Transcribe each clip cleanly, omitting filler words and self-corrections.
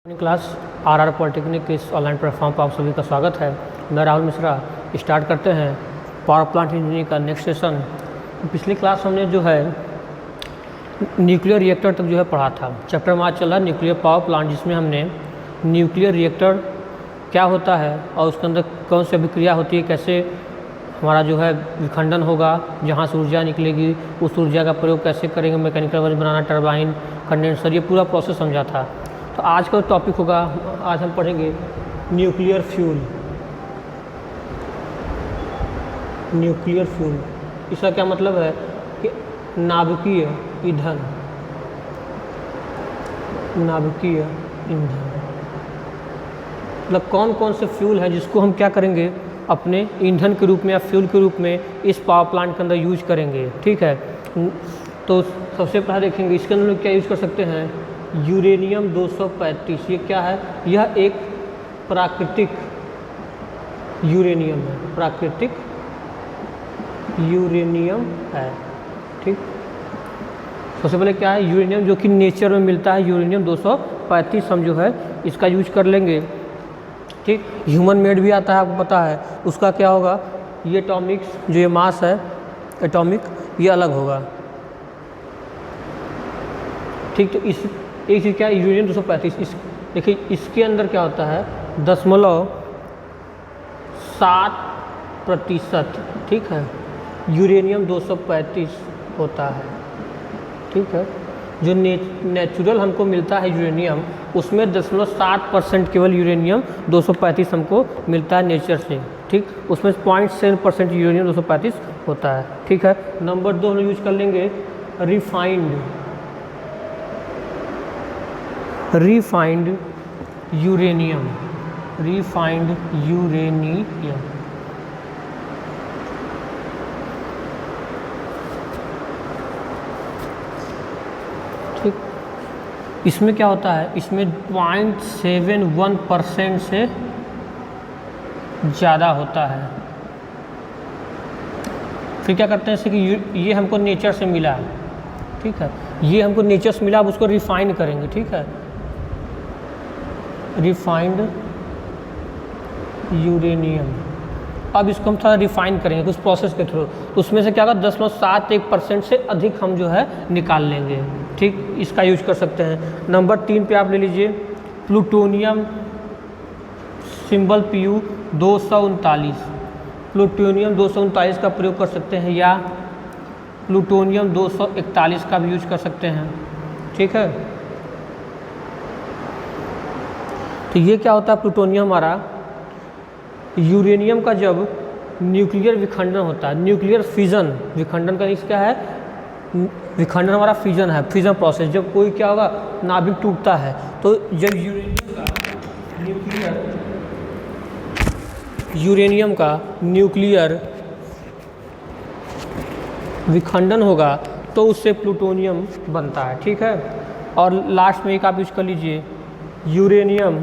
अपनी class RR polytechnic के इस ऑनलाइन प्लेटफॉर्म पर आप सभी का स्वागत है। मैं राहुल मिश्रा। स्टार्ट करते हैं पावर प्लांट इंजीनियरिंग का नेक्स्ट सेशन। पिछली क्लास हमने जो है न्यूक्लियर रिएक्टर तक जो है पढ़ा था। चैप्टर में आज चल रहा है न्यूक्लियर पावर प्लांट, जिसमें हमने न्यूक्लियर रिएक्टर क्या होता है और उसके अंदर कौन सी अभिक्रिया होती है, कैसे हमारा जो है विखंडन होगा, जहाँ से ऊर्जा निकलेगी उस ऊर्जा का प्रयोग कैसे करेंगे, मैकेनिकल वर्क बनाना, टरबाइन, कंडेंसर, ये पूरा प्रोसेस समझा था। तो आज का टॉपिक होगा, आज हम पढ़ेंगे न्यूक्लियर फ्यूल। न्यूक्लियर फ्यूल इसका क्या मतलब है कि नाभिकीय ईंधन। नाभिकीय ईंधन मतलब कौन कौन से फ्यूल है जिसको हम क्या करेंगे, अपने ईंधन के रूप में या फ्यूल के रूप में इस पावर प्लांट के अंदर यूज करेंगे। ठीक है, तो सबसे पहले देखेंगे इसके अंदर क्या यूज कर सकते हैं। यूरेनियम 235, ये क्या है, यह एक प्राकृतिक यूरेनियम है, प्राकृतिक यूरेनियम है। ठीक, सबसे पहले क्या है, यूरेनियम जो कि नेचर में मिलता है, यूरेनियम 235 हम जो है इसका यूज कर लेंगे। ठीक, ह्यूमन मेड भी आता है, आपको पता है उसका क्या होगा, ये एटॉमिक्स जो ये मास है एटॉमिक, ये अलग होगा। ठीक, तो इस एक चीज़ क्या है, यूरेनियम 235, इस देखिए इसके अंदर क्या होता है 0.7%। ठीक है, यूरेनियम 235 होता है। ठीक है, जो नेचुरल हमको मिलता है यूरेनियम, उसमें 0.7% केवल यूरेनियम 235 हमको मिलता है नेचर से। ठीक, उसमें 0.7% यूरेनियम 235 होता है। ठीक है, नंबर 2 हम यूज कर लेंगे रिफाइंड यूरेनियम। रिफाइंड यूरेनियम ठीक, इसमें क्या होता है, इसमें 0.71% से ज़्यादा होता है। फिर क्या करते हैं, जैसे कि ये हमको नेचर से मिला है। ठीक है, ये हमको नेचर से मिला, अब उसको रिफाइन करेंगे। ठीक है, रिफाइंड यूरेनियम, अब इसको हम थोड़ा रिफाइन करेंगे कुछ प्रोसेस के थ्रू, तो उसमें से क्या होगा 0.71% से अधिक हम जो है निकाल लेंगे। ठीक, इसका यूज कर सकते हैं। नंबर 3 पे आप ले लीजिए प्लूटोनियम, सिंबल PU 239। प्लूटोनियम 239 का प्रयोग कर सकते हैं, या प्लूटोनियम 241 का भी यूज कर सकते हैं। ठीक है, तो ये क्या होता है, प्लूटोनियम हमारा यूरेनियम का जब न्यूक्लियर विखंडन होता है, न्यूक्लियर फिजन, विखंडन का क्या है, विखंडन हमारा फिजन है, फिजन प्रोसेस। जब कोई क्या होगा, नाभिक टूटता है, तो जब यूरेनियम का न्यूक्लियर विखंडन होगा तो उससे प्लूटोनियम बनता है। ठीक है, और लास्ट में एक आप यूज कर लीजिए यूरेनियम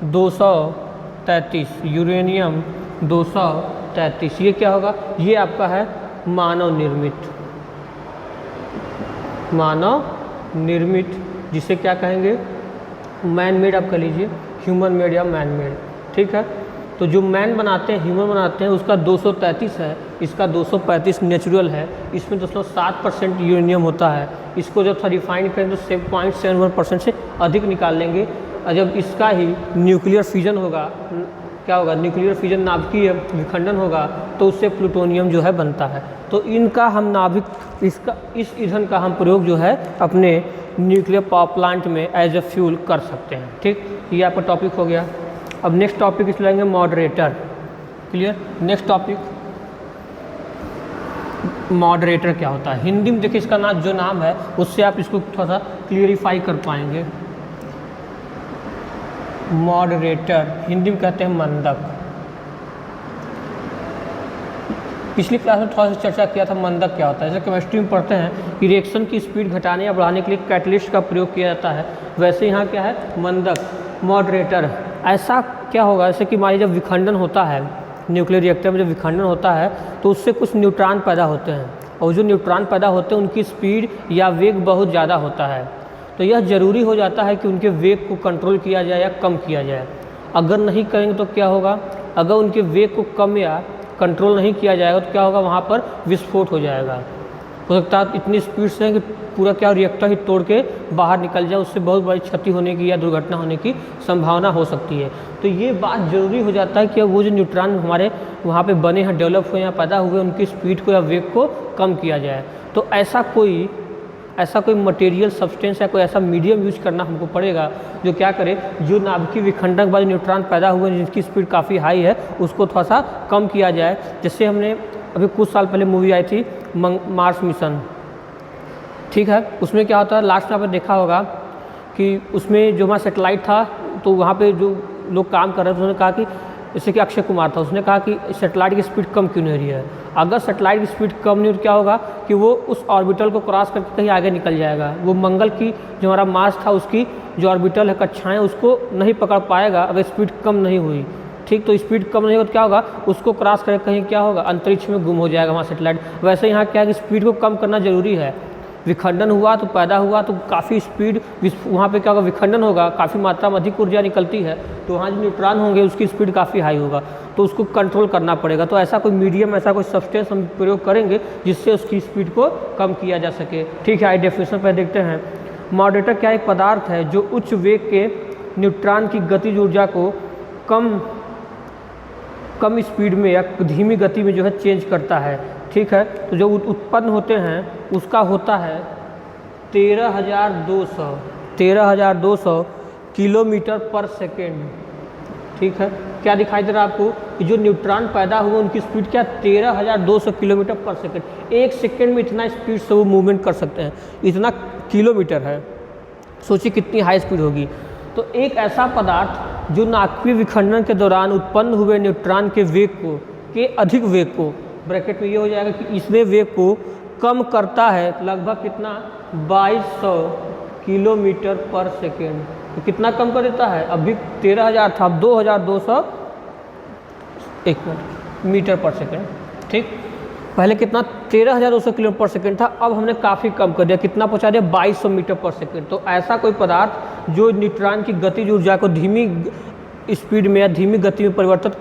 233। यूरेनियम 233 ये क्या होगा, ये आपका है मानव निर्मित, जिसे क्या कहेंगे, मैन मेड आप कह लीजिए, ह्यूमन मेड या मैन मेड। ठीक है, तो जो मैन बनाते हैं, ह्यूमन बनाते हैं, उसका 233 है, इसका 235 नेचुरल है। इसमें 0.7% यूरेनियम होता है। इसको जब रिफाइन करें तो 0.71% से अधिक निकाल लेंगे। और जब इसका ही न्यूक्लियर फिजन होगा, क्या होगा, न्यूक्लियर फिजन नाभिकीय विखंडन होगा, तो उससे प्लूटोनियम जो है बनता है। तो इनका हम नाभिक, इस ईंधन का हम प्रयोग जो है अपने न्यूक्लियर पावर प्लांट में एज ए फ्यूल कर सकते हैं। ठीक, ये आपका टॉपिक हो गया। अब नेक्स्ट टॉपिक इस लेंगे moderator. Clear, next topic moderator क्या होता है। हिंदी में देखिए इसका जो नाम है उससे आप इसको थोड़ा सा क्लियरिफाई कर पाएंगे। मॉडरेटर हिंदी में कहते हैं मंदक। पिछली क्लास में थोड़ा सा चर्चा किया था मंदक क्या होता है। जैसे केमिस्ट्री में पढ़ते हैं कि रिएक्शन की स्पीड घटाने या बढ़ाने के लिए कैटलिस्ट का प्रयोग किया जाता है, वैसे यहाँ क्या है, मंदक, मॉडरेटर। ऐसा क्या होगा, जैसे कि मान लीजिए जब विखंडन होता है, न्यूक्लियर रिएक्टर में जब विखंडन होता है तो उससे कुछ न्यूट्रॉन पैदा होते हैं, और जो न्यूट्रॉन पैदा होते हैं उनकी स्पीड या वेग बहुत ज़्यादा होता है। तो तो यह ज़रूरी हो जाता है कि उनके वेग को कंट्रोल किया जाए या कम किया जाए। अगर नहीं करेंगे तो क्या होगा, अगर उनके वेग को कम या कंट्रोल नहीं किया जाएगा तो क्या होगा, वहाँ पर विस्फोट हो जाएगा। हो सकता है इतनी स्पीड से कि पूरा क्या रिएक्टर ही तोड़ के बाहर निकल जाए, उससे बहुत बड़ी क्षति होने की या दुर्घटना होने की संभावना हो सकती है। तो ये बात ज़रूरी हो जाता है कि वो जो न्यूट्रॉन हमारे वहाँ पे बने हैं, डेवलप हुए या पैदा हुए, उनकी स्पीड को या वेग को कम किया जाए। तो ऐसा कोई मटेरियल सब्सटेंस या कोई ऐसा मीडियम यूज करना हमको पड़ेगा जो क्या करे, जो नाभिकीय विखंडन के बाद न्यूट्रॉन पैदा हुए जिनकी स्पीड काफ़ी हाई है उसको थोड़ा सा कम किया जाए। जैसे हमने अभी कुछ साल पहले मूवी आई थी मार्स मिशन, ठीक है, उसमें क्या होता है, लास्ट में आपने देखा होगा कि उसमें जो हमारा सेटेलाइट था, तो वहाँ पे जो लोग काम कर रहे थे उन्होंने कहा कि जैसे कि अक्षय कुमार था, उसने कहा कि सेटेलाइट की स्पीड कम क्यों नहीं रही है। अगर सेटेलाइट की स्पीड कम नहीं हो तो क्या होगा कि वो उस ऑर्बिटल को क्रॉस करके कहीं आगे निकल जाएगा। वो मंगल की जो हमारा मार्स था उसकी जो ऑर्बिटल है, कक्षाएँ, उसको नहीं पकड़ पाएगा अगर स्पीड कम नहीं हुई, ठीक। तो स्पीड कम नहीं हो तो क्या होगा, उसको क्रॉस करके कहीं क्या होगा, अंतरिक्ष में गुम हो जाएगा हमारा सेटेलाइट। वैसे यहाँ क्या है कि स्पीड को कम करना ज़रूरी है। विखंडन हुआ तो पैदा हुआ तो काफ़ी स्पीड, वहाँ पे क्या होगा, विखंडन होगा, काफ़ी मात्रा में अधिक ऊर्जा निकलती है, तो वहाँ जो न्यूट्रॉन होंगे उसकी स्पीड काफ़ी हाई होगा, तो उसको कंट्रोल करना पड़ेगा। तो ऐसा कोई मीडियम, ऐसा कोई सब्सटेंस हम प्रयोग करेंगे जिससे उसकी स्पीड को कम किया जा सके, ठीक है। आई डेफिनेशन पर देखते हैं। मॉडरेटर क्या एक पदार्थ है जो उच्च वेग के न्यूट्रॉन की गतिज ऊर्जा को कम स्पीड में या धीमी गति में जो है चेंज करता है, ठीक है। तो जो उत्पन्न होते हैं उसका होता है 13,200 किलोमीटर पर सेकेंड, ठीक है। क्या दिखाई दे रहा है आपको कि जो न्यूट्रॉन पैदा हुए उनकी स्पीड क्या, 13,200 किलोमीटर पर सेकेंड। एक सेकेंड में इतना स्पीड से वो मूवमेंट कर सकते हैं, इतना किलोमीटर है, सोचिए कितनी हाई स्पीड होगी। तो एक ऐसा पदार्थ जो नाभिकीय विखंडन के दौरान उत्पन्न हुए न्यूट्रॉन के वेग को, के अधिक वेग को, ब्रैकेट में ये हो जाएगा कि इसमें वेग को कम करता है लगभग कितना, 2200 किलोमीटर पर सेकेंड। तो कितना कम कर देता है, अभी 13,000 था, अब 2,200 मीटर पर सेकेंड, ठीक। पहले कितना 13,200 किलोमीटर पर सेकेंड था, अब हमने काफ़ी कम कर दिया, कितना पहुंचा दिया, 2200 मीटर पर सेकेंड। तो ऐसा कोई पदार्थ जो न्यूट्रॉन की गतिज ऊर्जा को धीमी स्पीड में या धीमी गति में परिवर्तित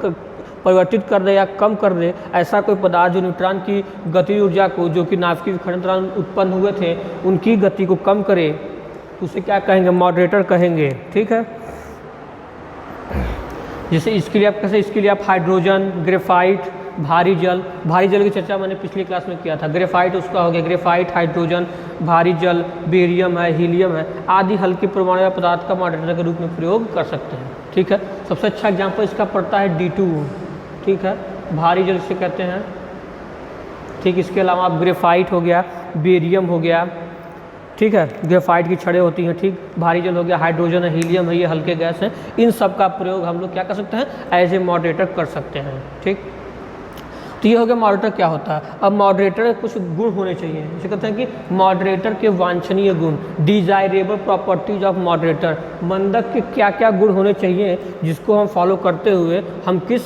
कर दे या कम कर दे, ऐसा कोई पदार्थ जो न्यूट्रॉन की गतिज ऊर्जा को, जो कि नाभिकीय विखंडन दौरान उत्पन्न हुए थे, उनकी गति को कम करे, उसे क्या कहेंगे, मॉडरेटर कहेंगे, ठीक है। जैसे इसके लिए आप हाइड्रोजन, ग्रेफाइट, भारी जल की चर्चा मैंने पिछली क्लास में किया था। ग्रेफाइट उसका हो गया, ग्रेफाइट, हाइड्रोजन, भारी जल, बेरियम है, हीलियम है, आदि हल्के परमाणु या पदार्थ का मॉडरेटर के रूप में प्रयोग कर सकते हैं, ठीक है। सबसे अच्छा एग्जाम्पल इसका पड़ता है D2, ठीक है, भारी जल से कहते हैं, ठीक। इसके अलावा आप ग्रेफाइट हो गया, बेरियम हो गया, ठीक है, ग्रेफाइट की छड़ें होती हैं, ठीक। भारी जल हो गया, हाइड्रोजन है, हीलियम है, ये हल्के गैस हैं, इन सब का प्रयोग हम लोग क्या कर सकते हैं, एज ए मॉडरेटर कर सकते हैं, ठीक। तो ये हो गया मॉडरेटर क्या होता है। अब मॉडरेटर के कुछ गुण होने चाहिए, जैसे कहते हैं कि मॉडरेटर के वांछनीय गुण, डिजायरेबल प्रॉपर्टीज ऑफ मॉडरेटर, मंदक के क्या क्या गुण होने चाहिए जिसको हम फॉलो करते हुए हम किस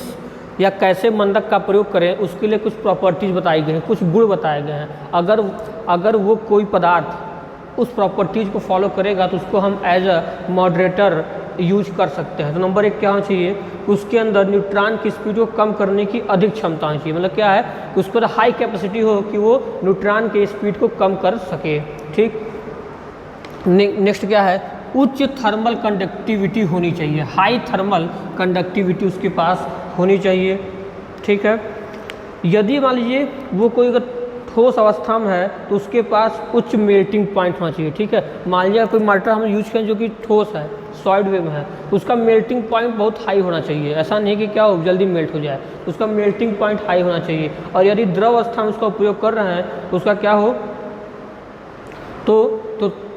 या कैसे मंदक का प्रयोग करें, उसके लिए कुछ प्रॉपर्टीज बताई गई हैं, कुछ गुण बताए गए हैं। अगर वो कोई पदार्थ उस प्रॉपर्टीज़ को फॉलो करेगा तो उसको हम एज अ मॉडरेटर यूज कर सकते हैं। तो नंबर 1 क्या होना चाहिए, उसके अंदर न्यूट्रॉन की स्पीड को कम करने की अधिक क्षमता होनी चाहिए। मतलब क्या है कि उसके अंदर हाई कैपेसिटी हो कि वो न्यूट्रॉन के स्पीड को कम कर सके, ठीक। नेक्स्ट क्या है, उच्च थर्मल कंडक्टिविटी होनी चाहिए, हाई थर्मल कंडक्टिविटी उसके पास होनी चाहिए, ठीक है। यदि मान लीजिए वो कोई अगर ठोस अवस्था में है तो उसके पास उच्च मेल्टिंग पॉइंट होना चाहिए, ठीक है। मान लीजिए कोई मॉडरेटर हम यूज करें जो कि ठोस है, सॉलिड वे में है, तो उसका मेल्टिंग पॉइंट बहुत हाई होना चाहिए। ऐसा नहीं कि क्या हो जल्दी मेल्ट हो जाए, तो उसका मेल्टिंग पॉइंट हाई होना चाहिए। और यदि द्रव अवस्था में उसका उपयोग कर रहे हैं तो उसका क्या हो, तो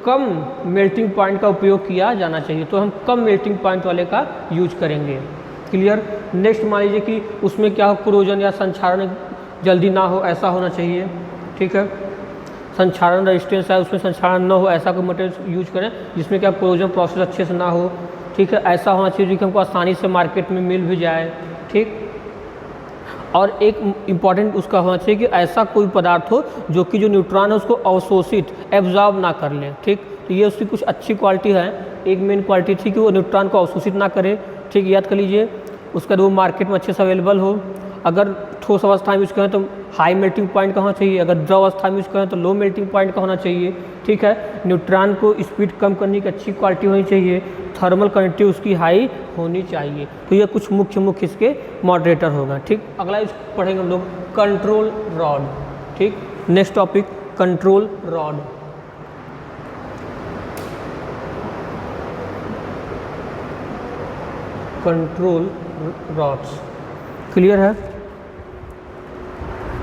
कम मेल्टिंग पॉइंट का उपयोग किया जाना चाहिए। तो हम कम मेल्टिंग पॉइंट वाले का यूज करेंगे, क्लियर। नेक्स्ट मान लीजिए कि उसमें क्या हो, क्रोजन या संक्षारण जल्दी ना हो, ऐसा होना चाहिए, ठीक है। संक्षारण रेजिस्टेंस है, उसमें संक्षारण न हो, ऐसा कोई मटेरियल यूज करें जिसमें क्या क्लोजन प्रोसेस अच्छे से ना हो, ठीक है। ऐसा होना चाहिए कि हमको आसानी से मार्केट में मिल भी जाए, ठीक। और एक इम्पॉर्टेंट उसका होना चाहिए कि ऐसा कोई पदार्थ हो जो कि जो न्यूट्रॉन है उसको अवशोषित एब्जॉर्ब ना कर ले, ठीक। तो ये उसकी कुछ अच्छी क्वालिटी है। एक मेन क्वालिटी थी कि वो न्यूट्रॉन को अवशोषित ना करे, ठीक, याद कर लीजिए। उसका वो मार्केट में अच्छे से अवेलेबल हो। अगर ठोस अवस्था में यूज़ करें तो हाई मेल्टिंग पॉइंट का होना चाहिए, अगर द्रव अवस्था में यूज़ करें तो लो मेल्टिंग पॉइंट का होना चाहिए, ठीक है। न्यूट्रॉन को स्पीड कम करने की अच्छी क्वालिटी होनी चाहिए, थर्मल कंडक्टिविटी उसकी हाई होनी चाहिए। तो ये कुछ मुख्य इसके मॉडरेटर होगा, ठीक। अगला इस पढ़ेंगे हम लोग कंट्रोल रॉड, ठीक। Next topic control rod. Control rods clear है।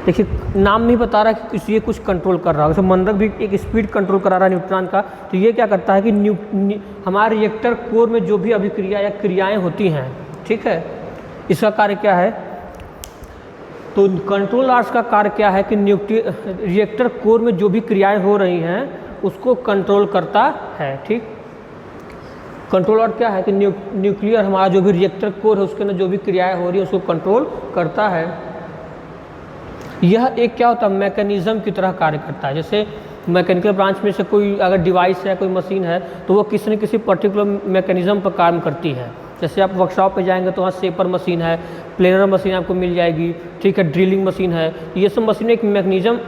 देखिए नाम नहीं बता रहा कि किसी ये कुछ कंट्रोल कर रहा है। जैसे मंडक भी एक स्पीड कंट्रोल करा रहा है न्यूट्रॉन का, तो ये क्या करता है कि हमारे रिएक्टर कोर में जो भी अभिक्रिया या क्रियाएं होती हैं, ठीक है, इसका कार्य क्या है। तो कंट्रोल रॉड्स का कार्य क्या है कि रिएक्टर कोर में जो भी क्रियाएं हो रही हैं उसको कंट्रोल करता है, ठीक। कंट्रोल रॉड क्या है कि न्यूक्लियर हमारा जो भी रिएक्टर कोर है उसके अंदर जो भी क्रियाएं हो रही है उसको कंट्रोल करता है। यह एक क्या होता है, मैकेनिज़्म की तरह कार्य करता है। जैसे मैकेनिकल ब्रांच में से कोई अगर डिवाइस है, कोई मशीन है, तो वो किसी न किसी पर्टिकुलर मैकेनिज़्म पर काम करती है। जैसे आप वर्कशॉप पे जाएंगे तो वहाँ शेपर मशीन है, प्लेनर मशीन आपको मिल जाएगी, ठीक है, ड्रिलिंग मशीन है। ये सब मशीन एक मैकेनिज़्म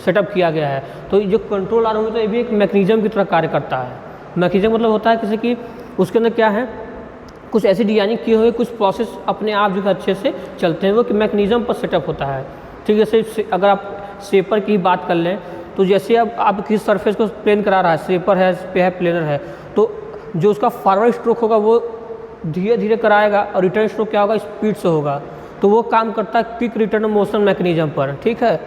सेटअप किया गया है। तो जो कंट्रोल आ रहा है तो ये भी एक मैकेनिज़्म की तरह कार्य करता है। मैकेनिज़्म मतलब होता है किसी की उसके अंदर क्या है, कुछ ऐसी डिजाइनिंग किए हुए कुछ प्रोसेस अपने आप जो है अच्छे से चलते हैं, वो मैकेनिज़्म पर सेटअप होता है, ठीक है। जैसे अगर आप शेपर की बात कर लें तो जैसे अब आप किसी सरफेस को प्लेन करा रहा है, शेपर है, पे है, प्लेनर है, तो जो उसका फॉरवर्ड स्ट्रोक होगा वो धीरे धीरे कराएगा और रिटर्न स्ट्रोक क्या होगा, स्पीड से होगा। तो वो काम करता है क्विक रिटर्न मोशन मैकेनिज्म पर, ठीक है।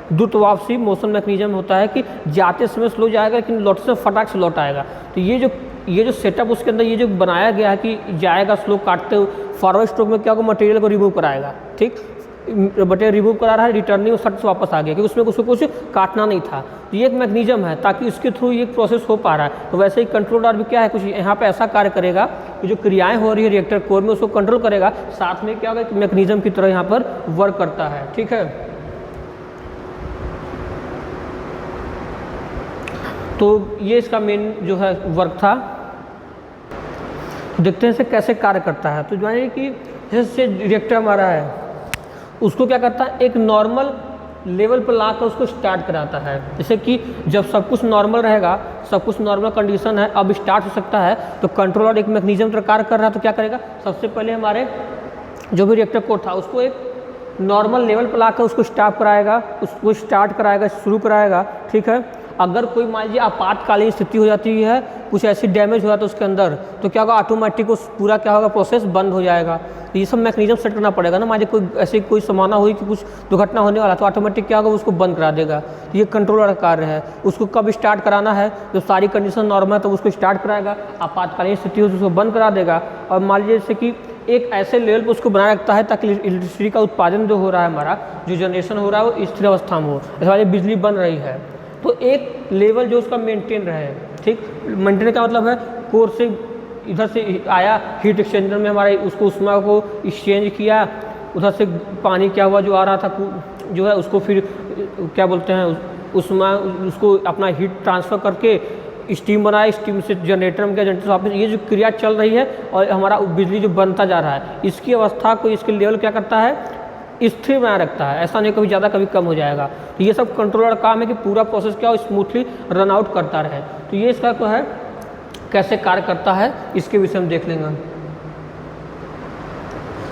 द्रुत वापसी मोशन मैकेनिज्म होता है कि जाते समय स्लो जाएगा लेकिन लौटते समय फटाक से लौट आएगा। तो ये जो सेटअप उसके अंदर ये जो बनाया गया है कि जाएगा स्लो काटते हुए, फॉरवर्ड स्ट्रोक में क्या होगा, मटेरियल को रिमूव कराएगा, ठीक। मटेरियल रिमूव करा रहा है, रिटर्निंग सट से वापस आ गया क्योंकि उसमें उसको कुछ काटना नहीं था। तो ये एक मैकेनिज्म है ताकि इसके थ्रू ये प्रोसेस हो पा रहा है। तो वैसे ही कंट्रोल रॉड भी क्या है, कुछ यहाँ पे ऐसा कार्य करेगा कि जो क्रियाएं हो रही है रिएक्टर कोर में उसको कंट्रोल करेगा, साथ में क्या होगा, एक मैकेनिज्म की तरह यहाँ पर वर्क करता है, ठीक है। तो ये इसका मेन जो है वर्क था। देखते हैं इसे कैसे कार्य करता है। तो जो है कि जैसे रिएक्टर हमारा है उसको क्या करता है, एक नॉर्मल लेवल पर ला कर उसको स्टार्ट कराता है। जैसे कि जब सब कुछ नॉर्मल रहेगा, सब कुछ नॉर्मल कंडीशन है, अब स्टार्ट हो सकता है, तो कंट्रोल रॉड एक मैकेनिज्म पर कार्य कर रहा है। तो क्या करेगा, सबसे पहले हमारे जो भी रिएक्टर कोर था उसको एक नॉर्मल लेवल पर ला कर उसको स्टार्ट कराएगा, उसको स्टार्ट कराएगा, शुरू कराएगा, ठीक है। अगर कोई मान लीजिए आपातकालीन स्थिति हो जाती है, कुछ ऐसी डैमेज हो जाता है उसके अंदर, तो क्या होगा, ऑटोमेटिक उस पूरा क्या होगा, प्रोसेस बंद हो जाएगा। तो ये सब मैकेनिज्म सेट करना पड़ेगा ना। मान लीजिए कोई ऐसी कोई समाना हुई कि कुछ दुर्घटना होने वाला, तो ऑटोमेटिक क्या होगा, उसको बंद करा देगा। तो ये कंट्रोलर का कार्य है। उसको कब स्टार्ट कराना है, जब सारी कंडीशन नॉर्मल है तो उसको स्टार्ट कराएगा, आपातकालीन स्थिति हो तो उसको बंद करा देगा। और मान लीजिए जैसे कि एक ऐसे लेवल पर उसको बनाए रखता है ताकि इलेक्ट्रिसिटी का उत्पादन जो हो रहा है, हमारा जो जनरेशन हो रहा है वो स्थिर अवस्था में हो। जैसे बिजली बन रही है तो एक लेवल जो उसका मेंटेन रहे, ठीक। मेंटेन का मतलब है कोर से इधर से आया, हीट एक्सचेंजर में हमारे उसको उष्मा को एक्सचेंज किया, उधर से पानी क्या हुआ जो आ रहा था जो है उसको फिर क्या बोलते हैं, उष्मा उसको अपना हीट ट्रांसफ़र करके स्टीम बनाया, स्टीम से जनरेटर में गया, जनरेटर से वापस, ये जो क्रिया चल रही है और हमारा बिजली जो बनता जा रहा है, इसकी अवस्था को, इसके लेवल क्या करता है, स्थिर बनाए रखता है। ऐसा नहीं कभी ज़्यादा कभी कम हो जाएगा। तो ये सब कंट्रोलर का काम है कि पूरा प्रोसेस क्या हो, स्मूथली रन आउट करता रहे। तो ये इसका तो है कैसे कार्य करता है, इसके विषय में देख लेंगे।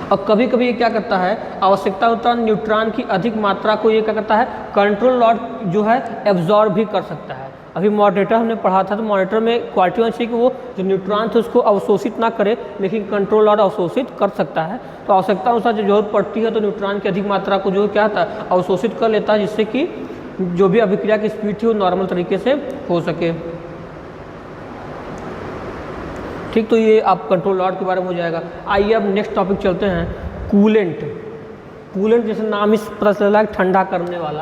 और कभी कभी ये क्या करता है, आवश्यकता होता है न्यूट्रॉन की अधिक मात्रा को ये क्या करता है, कंट्रोल रॉड जो है एब्जॉर्ब भी कर सकता है। अभी मॉडरेटर हमने पढ़ा था, तो मॉडरेटर में क्वालिटी होनी चाहिए कि वो जो न्यूट्रॉन थे उसको अवशोषित ना करे, लेकिन कंट्रोल रॉड अवशोषित कर सकता है। तो आवश्यकता अनुसार जो जरूरत पड़ती है तो न्यूट्रॉन की अधिक मात्रा को जो क्या होता है, अवशोषित कर लेता है, जिससे कि जो भी अभिक्रिया की स्पीड थी वो नॉर्मल तरीके से हो सके, ठीक। तो ये आप कंट्रोल रॉड के बारे में हो जाएगा। आइए अब नेक्स्ट टॉपिक चलते हैं, कूलेंट। कूलेंट जैसे नाम ही पता चला है, ठंडा करने वाला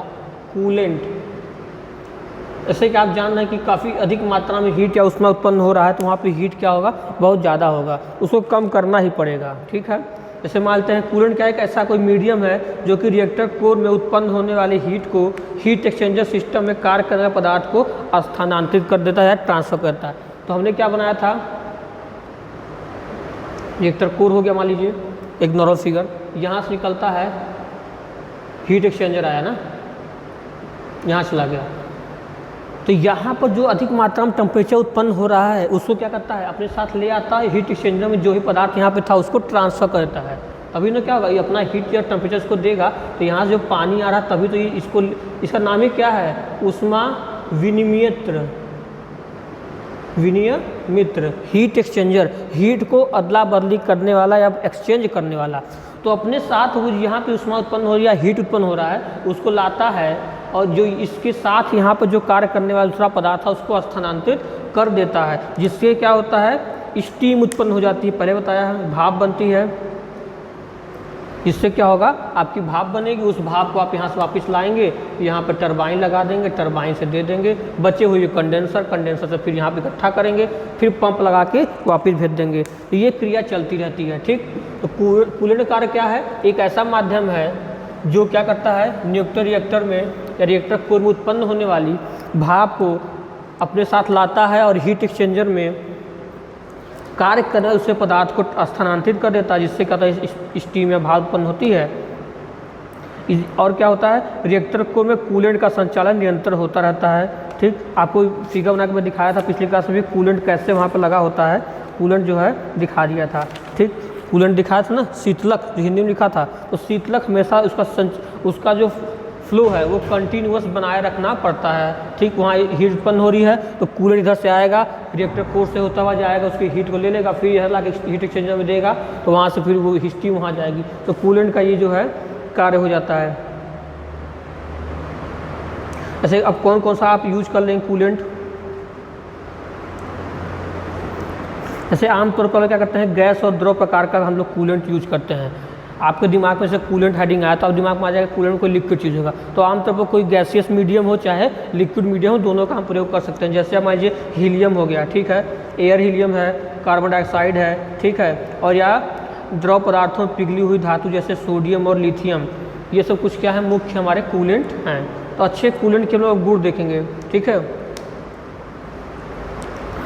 कूलेंट। जैसे कि आप जान रहे हैं कि काफ़ी अधिक मात्रा में हीट या उष्मा उत्पन्न हो रहा है, तो वहाँ पे हीट क्या होगा, बहुत ज़्यादा होगा, उसको कम करना ही पड़ेगा, ठीक है। जैसे मानते हैं कूलेंट क्या है, एक ऐसा कोई मीडियम है जो कि रिएक्टर कोर में उत्पन्न होने वाली हीट को हीट एक्सचेंजर सिस्टम में कार्य करने वाले पदार्थ को स्थानांतरित कर देता है या ट्रांसफर करता है। तो हमने क्या बनाया था, रिएक्टर कोर हो गया मान लीजिए एक नॉर्मल फिगर, यहाँ से निकलता है हीट एक्सचेंजर आया ना, यहाँ चला गया, तो यहाँ पर जो अधिक मात्रा में टेम्परेचर उत्पन्न हो रहा है उसको क्या करता है, अपने साथ ले आता है, हीट एक्सचेंजर में जो ही पदार्थ यहाँ पे था उसको ट्रांसफ़र करता है। तभी ना क्या होगा, ये अपना हीट या टेम्परेचर इसको देगा, तो यहाँ से जो पानी आ रहा तभी तो ये इसको, इसका नाम ही क्या है, ऊष्मा विनिमयत्र, विनिमयत्र हीट एक्सचेंजर, हीट को अदला बदली करने वाला या एक्सचेंज करने वाला। तो अपने साथ वो यहाँ पे ऊष्मा उत्पन्न हो रही है, हीट उत्पन्न हो रहा है, उसको लाता है और जो इसके साथ यहाँ पर जो कार्य करने वाला दूसरा पदार्थ है उसको स्थानांतरित कर देता है, जिससे क्या होता है, स्टीम उत्पन्न हो जाती है, पहले बताया है, भाप बनती है। इससे क्या होगा, आपकी भाप बनेगी, उस भाप को आप यहाँ से वापस लाएंगे, यहाँ पर टरबाइन लगा देंगे, टरबाइन से दे देंगे, बचे हुए कंडेंसर, कंडेंसर से फिर यहाँ पे इकट्ठा करेंगे, फिर पंप लगा के वापस भेज देंगे। तो ये क्रिया चलती रहती है, ठीक। तो कूलेंट कार्य क्या है, एक ऐसा माध्यम है जो क्या करता है, न्यूक्लियर रिएक्टर में या रिएक्टर कोर में उत्पन्न होने वाली भाप को अपने साथ लाता है और हीट एक्सचेंजर में कार्य करने उससे पदार्थ को स्थानांतरित कर देता है, जिससे क्या होता है, स्टीम या भाप उत्पन्न होती है। और क्या होता है, रिएक्टर कोर में कूलेंट का संचालन निरंतर होता रहता है, ठीक। आपको फिगर बना के मैं दिखाया था पिछली क्लास में भी, कूलेंट कैसे वहाँ पर लगा होता है, कूलेंट जो है दिखा दिया था, ठीक। कूलेंट दिखाया था ना, शीतलक जो हिंदी में लिखा था, तो शीतलक हमेशा उसका जो फ्लो है वो कंटिन्यूअस बनाए रखना पड़ता है, ठीक। वहाँ हीट उत्पन्न हो रही है तो कूलेंट इधर से आएगा, रिएक्टर कोर से होता हुआ जाएगा, उसकी हीट को ले लेगा, फिर यह ला के हीट एक्सचेंजर में देगा, तो वहाँ से फिर वो स्टीम वहाँ जाएगी। तो कूलेंट का ये जो है कार्य हो जाता है। ऐसे अब कौन कौन सा आप यूज कर लेंगे कूलेंट, जैसे आमतौर पर क्या करते हैं, गैस और द्रव प्रकार का हम लोग कूलेंट यूज करते हैं। आपके दिमाग में से कूलेंट हेडिंग आया तो आप दिमाग में आ जाएगा कूलेंट कोई लिक्विड चीज़ होगा, तो आमतौर पर कोई गैसियस मीडियम हो चाहे लिक्विड मीडियम हो, दोनों का हम प्रयोग कर सकते हैं। जैसे मान लीजिए हीलियम हो गया, ठीक है, एयर हीलियम है, कार्बन डाइऑक्साइड है, ठीक है, और या द्रव पदार्थों में पिघली हुई धातु जैसे सोडियम और लिथियम, ये सब कुछ क्या है, मुख्य हमारे कूलेंट हैं। तो अच्छे कूलेंट के हम लोग गुण देखेंगे, ठीक है।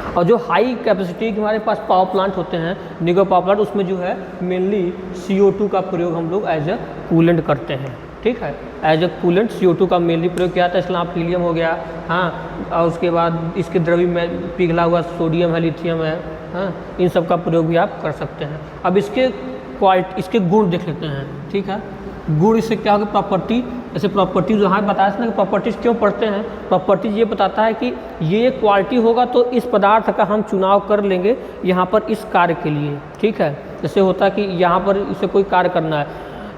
और जो हाई कैपेसिटी के हमारे पास पावर प्लांट होते हैं, न्यूक्लियर पावर प्लांट, उसमें जो है मेनली CO2 का प्रयोग हम लोग एज ए कूलेंट करते हैं, ठीक है। एज ए कूलेंट CO2 का मेनली प्रयोग किया था, इसलिए आप हीलियम हो गया, हाँ, और उसके बाद इसके द्रव्य में पिघला हुआ सोडियम है, लिथियम है, हाँ, इन सब का प्रयोग भी आप कर सकते हैं। अब इसके क्वालिटी, इसके गुण देख लेते हैं, ठीक है। गुण इससे क्या होगा, प्रॉपर्टी, जैसे प्रॉपर्टीज यहाँ बताया था ना कि प्रॉपर्टीज क्यों पढ़ते हैं, प्रॉपर्टीज ये बताता है कि ये क्वालिटी होगा तो इस पदार्थ का हम चुनाव कर लेंगे यहाँ पर इस कार्य के लिए, ठीक है। जैसे होता है कि यहाँ पर इसे कोई कार्य करना है,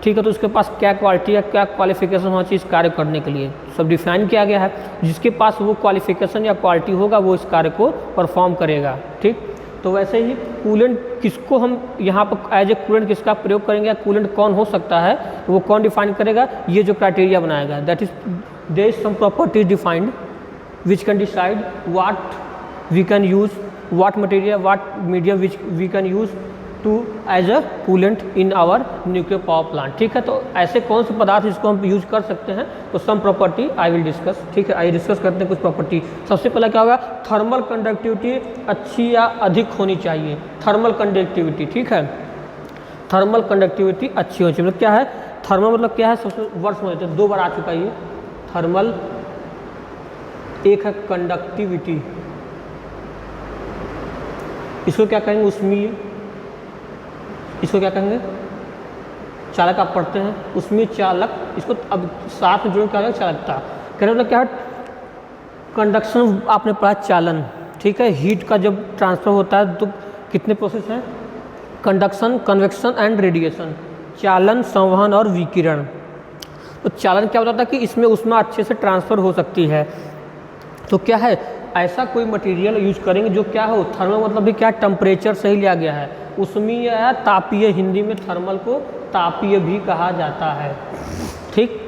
ठीक है, तो उसके पास क्या क्वालिटी है, क्या क्वालिफिकेशन होना चाहिए इस कार्य करने के लिए, सब डिफाइन किया गया है। जिसके पास वो क्वालिफिकेशन या क्वालिटी होगा वो इस कार्य को परफॉर्म करेगा, ठीक। तो वैसे ही कूलेंट किसको हम यहाँ पर एज ए कूलेंट किसका प्रयोग करेंगे, कूलेंट कौन हो सकता है, वो कौन डिफाइन करेगा, ये जो क्राइटेरिया बनाएगा, that is there is some properties defined which can decide what we can use, what material, what medium which we can use to as a coolant in our nuclear power plant, ठीक है। तो ऐसे कौन से पदार्थ जिसको हम use कर सकते हैं, तो sum property I will discuss, ठीक है। आइए डिस्कस करते हैं कुछ प्रॉपर्टी। सबसे पहला क्या होगा, थर्मल कंडक्टिविटी अच्छी या अधिक होनी चाहिए, थर्मल कंडक्टिविटी, ठीक है। थर्मल कंडक्टिविटी अच्छी होनी चाहिए, मतलब क्या है, थर्मल मतलब क्या है, सबसे वर्ष में 2 बार आ चुका है ये थर्मल, एक है कंडक्टिविटी, इसको क्या कहेंगे, ऊष्मीय, इसको क्या कहेंगे, चालक आप पढ़ते हैं, उसमें चालक, इसको अब साथ में जोड़ क्या है, चालकता, कहने मतलब क्या है, कंडक्शन आपने पढ़ा चालन, ठीक है। हीट का जब ट्रांसफर होता है तो कितने प्रोसेस हैं, कंडक्शन, कन्वेक्शन एंड रेडिएशन, चालन, संवहन और विकिरण। तो चालन क्या होता है कि इसमें उसमें अच्छे से ट्रांसफ़र हो सकती है, तो क्या है, ऐसा कोई मटेरियल यूज करेंगे जो क्या हो, थर्मल मतलब भी क्या, टेम्परेचर से ही लिया गया है, ऊष्मीय या तापीय, हिंदी में थर्मल को तापीय भी कहा जाता है, ठीक।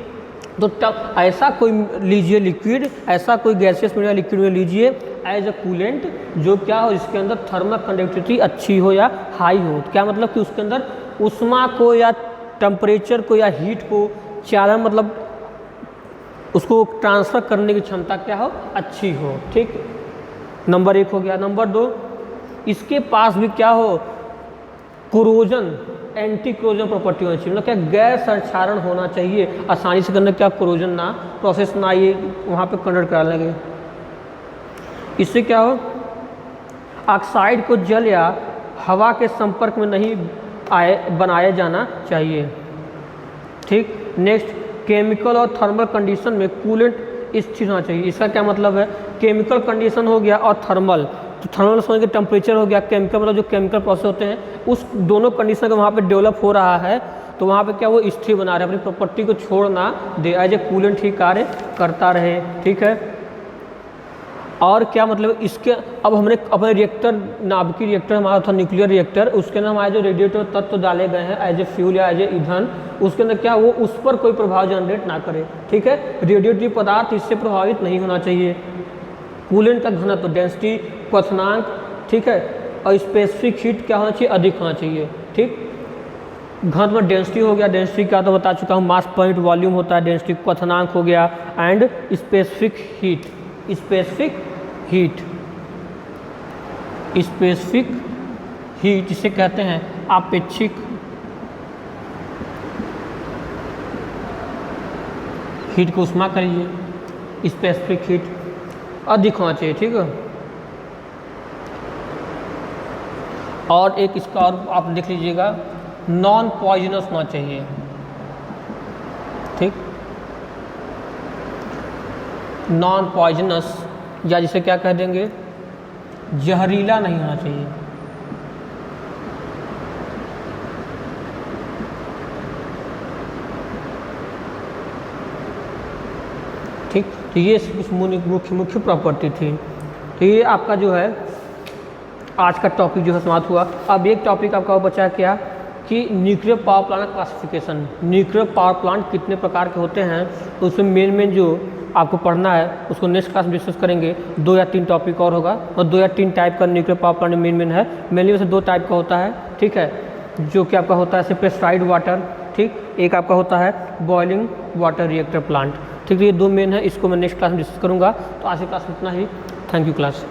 तो ऐसा कोई लीजिए लिक्विड, ऐसा कोई गैसियस मीडियम लिक्विड में लीजिए एज अ कूलेंट, जो क्या हो इसके अंदर थर्मल कंडक्टिविटी अच्छी हो या हाई हो। क्या मतलब कि उसके अंदर ऊष्मा को या टेम्परेचर को या हीट को ज़्यादा मतलब उसको ट्रांसफ़र करने की क्षमता क्या हो, अच्छी हो। ठीक, नंबर 1 हो गया। नंबर 2, इसके पास भी क्या हो, कोरोजन, एंटी कोरोजन प्रॉपर्टी होनी चाहिए, मतलब क्या गैर संक्षारण होना चाहिए, आसानी से करना क्या कोरोजन ना प्रोसेस ना ये वहाँ पे कंडक्ट करा लगे। इससे क्या हो, ऑक्साइड को जल या हवा के संपर्क में नहीं बनाया जाना चाहिए। ठीक, नेक्स्ट, केमिकल और थर्मल कंडीशन में कूलेंट स्थिर होना चाहिए। इसका क्या मतलब है, केमिकल कंडीशन हो गया और थर्मल, तो थर्मल समझ के टेम्परेचर हो गया, केमिकल मतलब जो केमिकल प्रोसेस होते हैं उस दोनों कंडीशन का वहाँ पे डेवलप हो रहा है, तो वहाँ पे क्या वो स्थिर बना रहे, अपनी प्रॉपर्टी को छोड़ ना दे, एज ए कूलेंट ही कार्य करता रहे। ठीक है, और क्या मतलब इसके, अब हमने अपने रिएक्टर, नाभिकीय रिएक्टर हमारा था न्यूक्लियर रिएक्टर, उसके अंदर हमारे जो रेडिएटिव तत्व डाले गए हैं एज ए फ्यूल या एज ए ईंधन, उसके अंदर क्या वो उस पर कोई प्रभाव जनरेट ना करे। ठीक है, रेडिएटिव पदार्थ इससे प्रभावित नहीं होना चाहिए। कूलेंट का घनत्व, डेंसिटी, क्वथनांक, ठीक है, और स्पेसिफिक हीट क्या होना चाहिए, अधिक होना चाहिए। ठीक, घनत्व में डेंसिटी हो गया, डेंसिटी क्या तो बता चुका हूँ, मास पॉइंट वॉल्यूम होता है, डेंसिटी क्वथनांक हो गया, and specific heat, specific heat, specific heat जिसे कहते हैं आपेक्षिक हीट को उष्मा करिए, स्पेसिफिक हीट अधिक होना चाहिए। ठीक है, और एक इसका और आप देख लीजिएगा, नॉन पॉइजनस होना चाहिए। ठीक, नॉन पॉइजनस, या जिसे क्या कह देंगे, जहरीला नहीं होना चाहिए। ठीक, तो ये कुछ मुख्य प्रॉपर्टी थी। तो ये आपका जो है आज का टॉपिक जो है समाप्त हुआ। अब एक टॉपिक आपका बचा क्या कि nuclear power plant classification, nuclear power plant कितने प्रकार के होते हैं, तो उसमें मेन जो आपको पढ़ना है उसको नेक्स्ट क्लास में डिस्कस करेंगे। 2 या 3 टॉपिक और होगा, और 2 या 3 टाइप का न्यूक्लियर पावर प्लांट मेन है। मेनली वैसे 2 टाइप का होता है। ठीक है, जो कि आपका होता है प्रेशराइज्ड वाटर, ठीक, एक आपका होता है बॉइलिंग वाटर रिएक्टर प्लांट। ठीक है, ये 2 मेन है, इसको मैं नेक्स्ट क्लास में डिस्कस करूँगा। तो आज की क्लास में इतना ही। Thank you class.